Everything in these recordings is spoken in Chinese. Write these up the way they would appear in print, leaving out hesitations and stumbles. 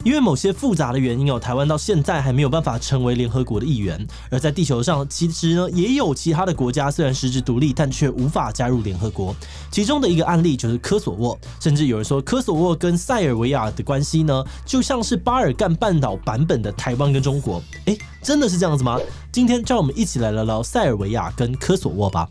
因为某些复杂的原因台湾到现在还没有办法成为联合国的一员。而在地球上，其实呢也有其他的国家虽然实质独立，但却无法加入联合国。其中的一个案例就是科索沃，甚至有人说科索沃跟塞尔维亚的关系呢，就像是巴尔干半岛版本的台湾跟中国。真的是这样子吗？今天就让我们一起来聊聊塞尔维亚跟科索沃吧。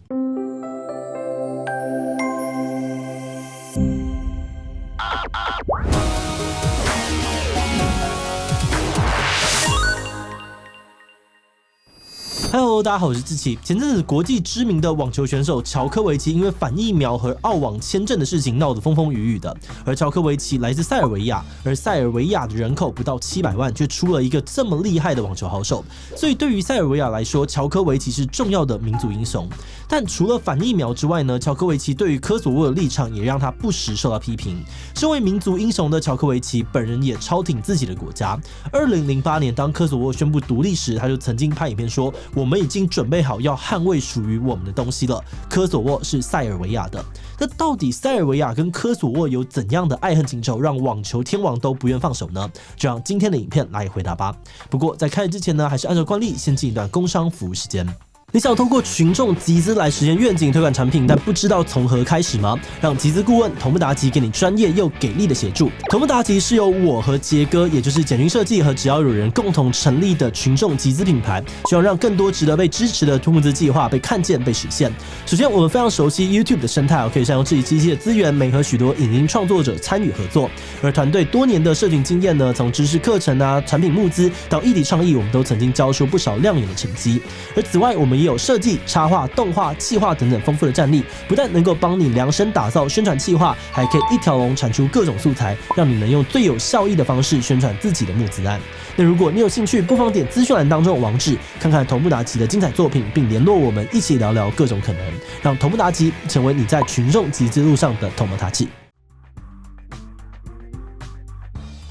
Hello， 大家好，我是志奇。前阵子国际知名的网球选手乔科维奇因为反疫苗和澳网签证的事情闹得风风雨雨的。而乔科维奇来自塞尔维亚，而塞尔维亚的人口不到700万，却出了一个这么厉害的网球好手。所以对于塞尔维亚来说，乔科维奇是重要的民族英雄。但除了反疫苗之外呢，乔科维奇对于科索沃的立场也让他不时受到批评。身为民族英雄的乔科维奇本人也超挺自己的国家。2008年，当科索沃宣布独立时，他就曾经拍影片说：“我们已经准备好要捍卫属于我们的东西了。科索沃是塞尔维亚的。”那到底塞尔维亚跟科索沃有怎样的爱恨情仇，让网球天王都不愿放手呢？就让今天的影片来回答吧。不过在开始之前呢，还是按照惯例先进一段工商服务时间。你想通过群众集资来实现愿景推广产品，但不知道从何开始吗？让集资顾问同步达吉给你专业又给力的协助。同步达吉是由我和杰哥，也就是简君设计和只要有人共同成立的群众集资品牌，希望让更多值得被支持的募资计划被看见、被实现。首先，我们非常熟悉 YouTube 的生态，可以善用自己机器的资源，媒合许多影音创作者参与合作。而团队多年的社群经验呢，从知识课程产品募资到议题倡议，我们都曾经交出不少亮眼的成绩。而此外，我们也有设计、插画、动画、企划等等丰富的战力，不但能够帮你量身打造宣传企划，还可以一条龙产出各种素材，让你能用最有效益的方式宣传自己的募资案。那如果你有兴趣，不妨点资讯栏当中的网址，看看同步达吉的精彩作品，并联络我们一起聊聊各种可能，让同步达吉成为你在群众集资路上的同步达吉。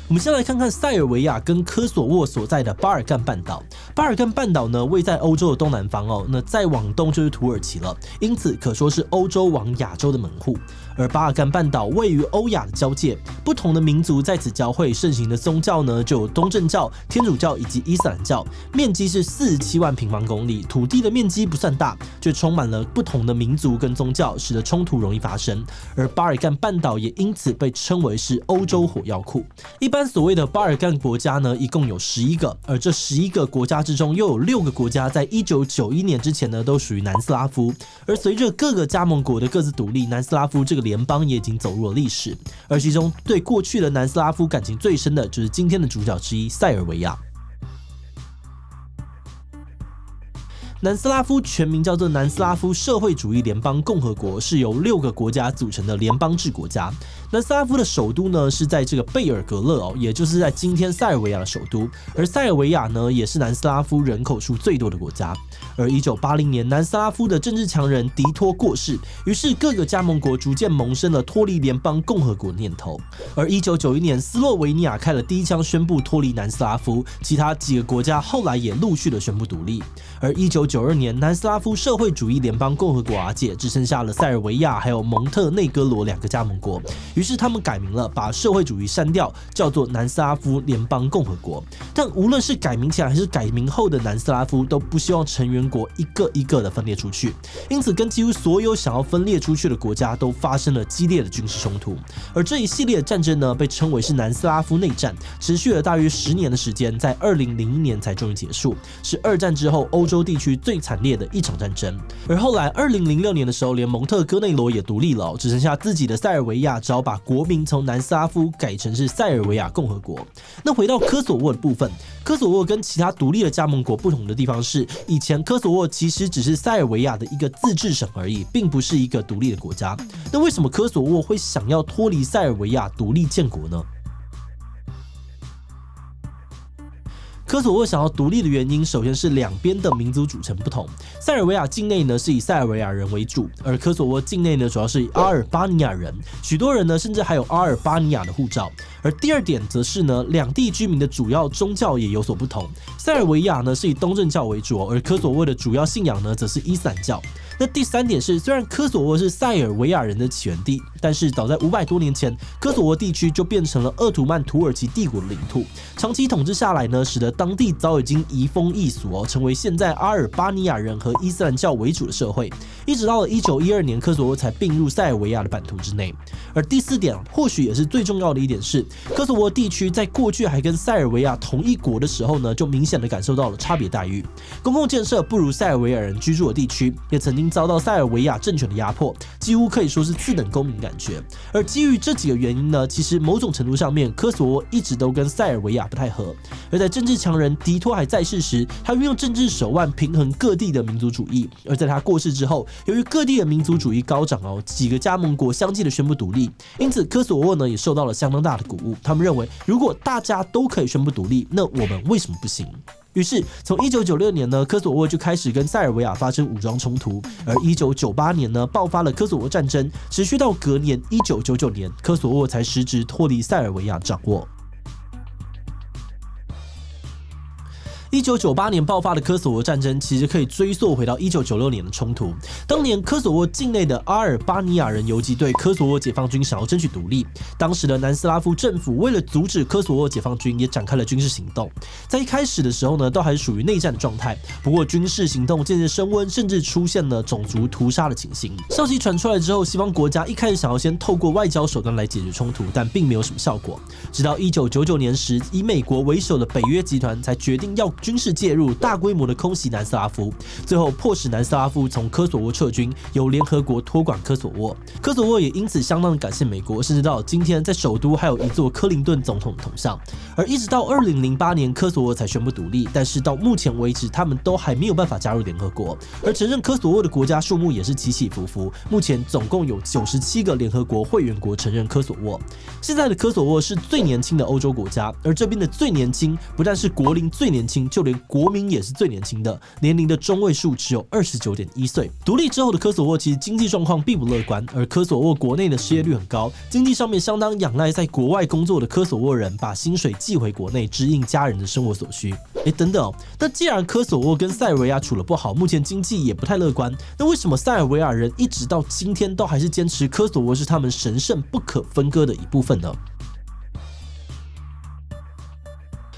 我们先来看看塞尔维亚跟科索沃所在的巴尔干半岛。巴尔干半岛呢，位在欧洲的东南方那再往东就是土耳其了，因此可说是欧洲往亚洲的门户。而巴尔干半岛位于欧亚的交界，不同的民族在此交汇，盛行的宗教呢就有东正教、天主教以及伊斯兰教，面积是47万平方公里，土地的面积不算大，却充满了不同的民族跟宗教，使得冲突容易发生。而巴尔干半岛也因此被称为是欧洲火药库。一般所谓的巴尔干国家呢，一共有11个，而这11个国家之中，又有6个国家在1991年之前呢，都属于南斯拉夫。而随着各个加盟国的各自独立，南斯拉夫这个联邦也已经走入了历史。而其中对过去的南斯拉夫感情最深的，就是今天的主角之一——塞尔维亚。南斯拉夫全名叫做南斯拉夫社会主义联邦共和国，是由6个国家组成的联邦制国家。南斯拉夫的首都呢是在这个贝尔格勒也就是在今天塞尔维亚的首都。而塞尔维亚呢也是南斯拉夫人口数最多的国家。而1980年，南斯拉夫的政治强人迪托过世，于是各个加盟国逐渐萌生了脱离联邦共和国的念头。而1991年，斯洛维尼亚开了第一枪，宣布脱离南斯拉夫，其他几个国家后来也陆续的宣布独立。而1992年，南斯拉夫社会主义联邦共和国瓦解，只剩下了塞尔维亚还有蒙特内哥罗2个加盟国。于是他们改名了，把社会主义删掉，叫做南斯拉夫联邦共和国。但无论是改名前还是改名后的南斯拉夫，都不希望成员国一个一个的分裂出去，因此跟几乎所有想要分裂出去的国家都发生了激烈的军事冲突。而这一系列的战争呢，被称为是南斯拉夫内战，持续了大约10年的时间，在2001年才终于结束，是2战之后欧洲地区最惨烈的一场战争。而后来2006年的时候，连蒙特哥内罗也独立了，只剩下自己的塞尔维亚，只好把国名从南斯拉夫改成是塞尔维亚共和国。那回到科索沃的部分，科索沃跟其他独立的加盟国不同的地方是，以前科索沃其实只是塞尔维亚的一个自治省而已，并不是一个独立的国家。那为什么科索沃会想要脱离塞尔维亚独立建国呢？科索沃想要独立的原因，首先是两边的民族组成不同。塞尔维亚境内呢是以塞尔维亚人为主，而科索沃境内呢主要是以阿尔巴尼亚人，许多人呢甚至还有阿尔巴尼亚的护照。而第二点则是呢，两地居民的主要宗教也有所不同。塞尔维亚呢是以东正教为主，而科索沃的主要信仰呢则是伊斯兰教。那第3点是，虽然科索沃是塞尔维亚人的起源地，但是早在500多年前，科索沃地区就变成了鄂图曼土耳其帝国的领土。长期统治下来呢，使得当地早已经移风易俗成为现在阿尔巴尼亚人和伊斯兰教为主的社会。一直到了1912年，科索沃才并入塞尔维亚的版图之内。而第4点，或许也是最重要的一点是，科索沃地区在过去还跟塞尔维亚同一国的时候呢，就明显的感受到了差别待遇。公共建设不如塞尔维亚人居住的地区，也曾经遭到塞尔维亚政权的压迫，几乎可以说是次等公民感觉。而基于这几个原因呢，其实某种程度上面，科索沃一直都跟塞尔维亚不太合。而在政治强人迪托还在世时，他运用政治手腕平衡各地的民族主义。而在他过世之后，由于各地的民族主义高涨几个加盟国相继的宣布独立，因此科索沃呢也受到了相当大的鼓舞。他们认为，如果大家都可以宣布独立，那我们为什么不行？于是，从1996年呢，科索沃就开始跟塞尔维亚发生武装冲突，而1998年呢，爆发了科索沃战争，持续到隔年1999年，科索沃才实质脱离塞尔维亚掌握。1998年爆发的科索沃战争，其实可以追溯回到1996年的冲突。当年科索沃境内的阿尔巴尼亚人游击队科索沃解放军想要争取独立，当时的南斯拉夫政府为了阻止科索沃解放军，也展开了军事行动。在一开始的时候呢，都还是属于内战的状态，不过军事行动渐渐升温，甚至出现了种族屠杀的情形。消息传出来之后，西方国家一开始想要先透过外交手段来解决冲突，但并没有什么效果。直到1999年时，以美国为首的北约集团才决定要军事介入，大规模的空袭南斯拉夫，最后迫使南斯拉夫从科索沃撤军，由联合国托管科索沃。科索沃也因此相当的感谢美国，甚至到今天在首都还有一座克林顿总统头像。而一直到2008年，科索沃才宣布独立，但是到目前为止，他们都还没有办法加入联合国。而承认科索沃的国家数目也是起起伏伏，目前总共有97个联合国会员国承认科索沃。现在的科索沃是最年轻的欧洲国家，而这边的最年轻不但是国龄最年轻，就连国民也是最年轻的，年龄的中位数只有29.1岁。独立之后的科索沃其实经济状况并不乐观，而科索沃国内的失业率很高，经济上面相当仰赖在国外工作的科索沃人把薪水寄回国内，支应家人的生活所需。等等那既然科索沃跟塞尔维亚处得不好，目前经济也不太乐观，那为什么塞尔维亚人一直到今天都还是坚持科索沃是他们神圣不可分割的一部分呢？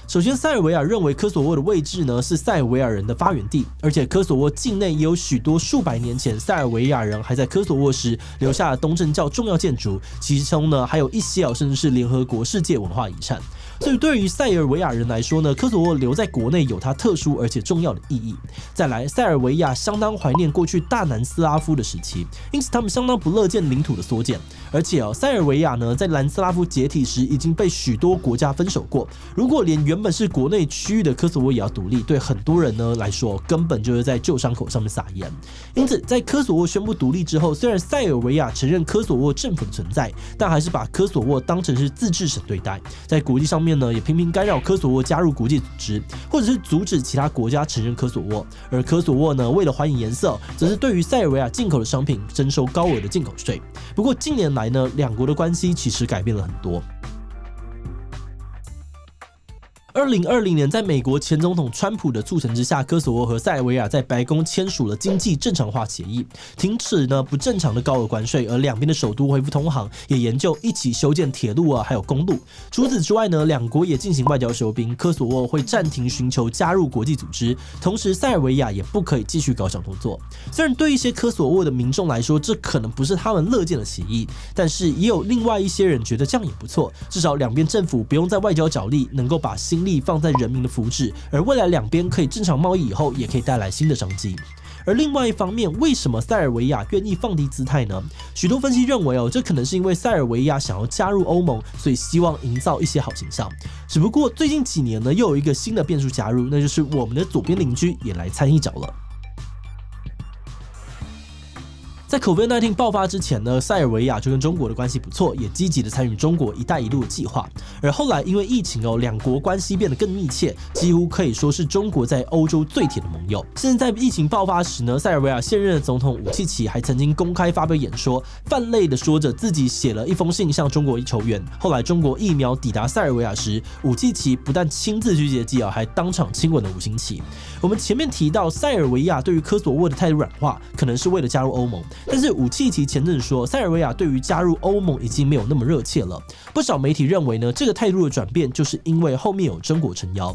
首先，塞尔维亚认为科索沃的位置呢是塞尔维亚人的发源地，而且科索沃境内也有许多数百年前塞尔维亚人还在科索沃时留下的东正教重要建筑，其中呢还有一些甚至是联合国世界文化遗产。所以对于塞尔维亚人来说呢，科索沃留在国内有它特殊而且重要的意义。再来，塞尔维亚相当怀念过去大南斯拉夫的时期，因此他们相当不乐见领土的缩减。而且塞尔维亚呢在南斯拉夫解体时已经被许多国家分手过，如果连原本是国内区域的科索沃也要独立，对很多人呢来说根本就是在旧伤口上面撒盐。因此，在科索沃宣布独立之后，虽然塞尔维亚承认科索沃政府的存在，但还是把科索沃当成是自治省对待，在国际上面呢也频频干扰科索沃加入国际组织，或者是阻止其他国家承认科索沃。而科索沃呢为了还以颜色，则是对于塞尔维亚进口的商品征收高额的进口税。不过近年来呢，两国的关系其实改变了很多。2020年，在美国前总统川普的促成之下，科索沃和塞尔维亚在白宫签署了经济正常化协议，停止不正常的高额关税，而两边的首都恢复通航，也研究一起修建铁路还有公路。除此之外呢，两国也进行外交休兵，科索沃会暂停寻求加入国际组织，同时塞尔维亚也不可以继续搞小动作。虽然对一些科索沃的民众来说，这可能不是他们乐见的协议，但是也有另外一些人觉得这样也不错，至少两边政府不用在外交角力，能够把心力放在人民的福祉，而未来两边可以正常贸易以后，也可以带来新的商机。而另外一方面，为什么塞尔维亚愿意放低姿态呢？许多分析认为这可能是因为塞尔维亚想要加入欧盟，所以希望营造一些好形象。只不过最近几年呢，又有一个新的变数加入，那就是我们的左边邻居也来参一脚了。在 COVID-19 爆发之前呢，塞尔维亚就跟中国的关系不错，也积极的参与中国“一带一路”计划。而后来因为疫情两国关系变得更密切，几乎可以说是中国在欧洲最铁的盟友。甚至在疫情爆发时呢，塞尔维亚现任的总统武契奇还曾经公开发表演说，泛泪的说着自己写了一封信向中国求援。后来中国疫苗抵达塞尔维亚时，武契奇不但亲自去接机还当场亲吻了5星旗。我们前面提到塞尔维亚对于科索沃的态度软化，可能是为了加入欧盟。但是武契奇前阵说，塞尔维亚对于加入欧盟已经没有那么热切了。不少媒体认为呢，这个态度的转变就是因为后面有中国撑腰。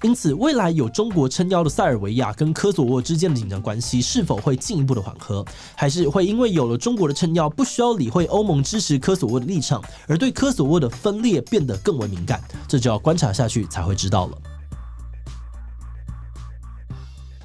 因此，未来有中国撑腰的塞尔维亚跟科索沃之间的紧张关系是否会进一步的缓和，还是会因为有了中国的撑腰，不需要理会欧盟支持科索沃的立场，而对科索沃的分裂变得更为敏感？这就要观察下去才会知道了。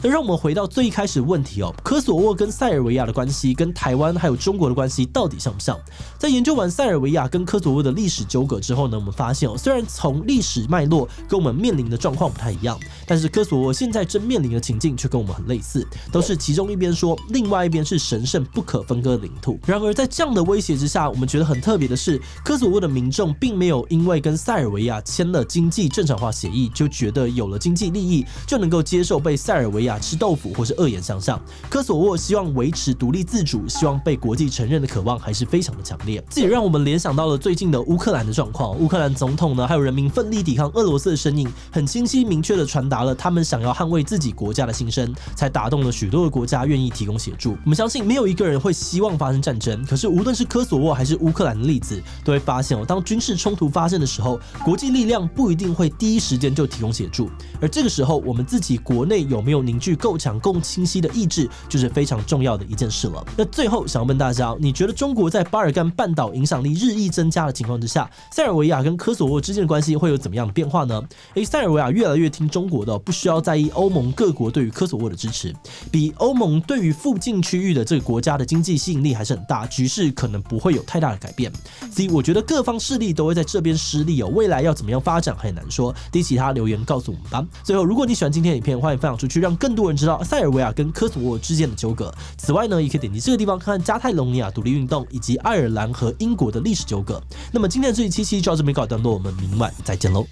那让我们回到最一开始的问题科索沃跟塞尔维亚的关系跟台湾还有中国的关系到底像不像？在研究完塞尔维亚跟科索沃的历史纠葛之后呢，我们发现虽然从历史脉络跟我们面临的状况不太一样，但是科索沃现在正面临的情境却跟我们很类似，都是其中一边说，另外一边是神圣不可分割的领土。然而在这样的威胁之下，我们觉得很特别的是，科索沃的民众并没有因为跟塞尔维亚签了经济正常化协议，就觉得有了经济利益就能够接受被塞尔维亚吃豆腐或是恶言相向。科索沃希望维持独立自主，希望被国际承认的渴望还是非常的强烈。这也让我们联想到了最近的乌克兰的状况。乌克兰总统呢，还有人民奋力抵抗俄罗斯的声音，很清晰明确的传达了他们想要捍卫自己国家的心声，才打动了许多的国家愿意提供协助。我们相信没有一个人会希望发生战争，可是无论是科索沃还是乌克兰的例子，都会发现当军事冲突发生的时候，国际力量不一定会第一时间就提供协助，而这个时候我们自己国内有没有凝聚够强更清晰的意志，就是非常重要的一件事了。那最后想要问大家，你觉得中国在巴尔干半岛影响力日益增加的情况之下，塞尔维亚跟科索沃之间的关系会有怎么样的变化呢？塞尔维亚越来越听中国的，不需要在意欧盟各国对于科索沃的支持，比欧盟对于附近区域的这个国家的经济吸引力还是很大，局势可能不会有太大的改变。所以我觉得各方势力都会在这边失利未来要怎么样发展很难说。其他留言告诉我们吧。最后，如果你喜欢今天的影片，欢迎分享出去，让更多人知道塞尔维亚跟科索沃之间的纠葛。此外呢，也可以点击这个地方看看加泰隆尼亚独立运动以及爱尔兰和英国的历史纠葛。那么今天的这一期就到这边告一段落，我们明晚再见喽。